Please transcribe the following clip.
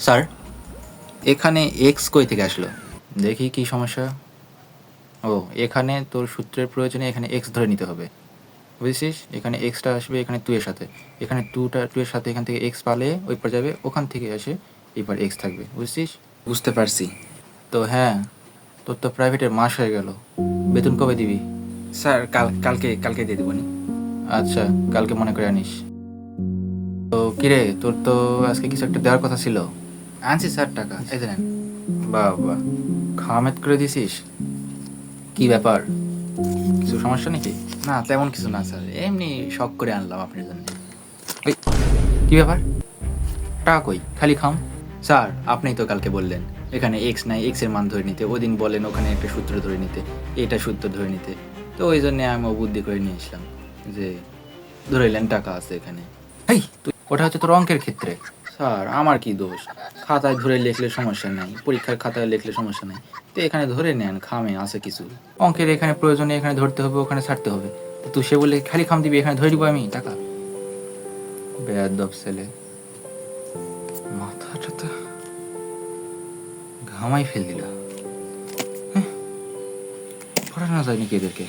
Sir, এখানে x কই থেকে আসলো? দেখি কি সমস্যা। ও, এখানে তোর সূত্রের প্রয়োজনে এখানে এক্স ধরে নিতে হবে, বুঝেছিস? এখানে এক্সটা আসবে এখানে টু এর সাথে, এখানে টু এর সাথে এখান থেকে এক্স পালে ওই পর যাবে, ওখান থেকে এসে এবার এক্স থাকবে, বুঝছিস? বুঝতে পারছি। তো হ্যাঁ, তোর তো প্রাইভেটের মাস হয়ে গেল, বেতন কবে দিবি? স্যার কালকে দিয়ে দেবো নি। আচ্ছা, কালকে মনে করে আনিস। তো কিরে, তোর তো আজকে কিছু একটা দেওয়ার কথা ছিল। আনছি স্যার, টাকা এই যে নেন। বাহ বাহ, খামেত করে দিছিস। কি ব্যাপার, কিছু সমস্যা নাকি? না তেমন কিছু না স্যার, এমনি শখ করে আনলাম আপনার জন্য। ওই, কি ব্যাপার, টাকা কই, খালি খাম? স্যার আপনিই তো কালকে বললেন এখানে এক্স নাই, এক্স এর মান ধরে নিতে। ওদিন বলেন ওখানে একটা সূত্র ধরে নিতে, এটা সূত্র ধরে নিতে। তো ওই জন্য আমি বুদ্ধি করে নিয়ে আসলাম যে ধরেলেন টাকা আছে এখানে। হেই, তুই ওটা হচ্ছে তোর অঙ্কের ক্ষেত্রে। স্যার আমার কি দোষ? খাতায় ধরে লিখলে সমস্যা নাই, পরীক্ষার খাতায় লিখলে সমস্যা নাই। তো এখানে ধরে নেন, খামে আছে কিছু। অঙ্কের এখানে প্রয়োজনে এখানে ধরতে হবে, ওখানে ছাড়তে হবে। তো তুই সে বলে খালি খাম দিবি, এখানে ধরে দিব আমি টাকা? বেয়াদব ছেলে, মাথাটা তো ঘামাই ফেল দিলা। পড়ানো যায় নাকি এদেরকে?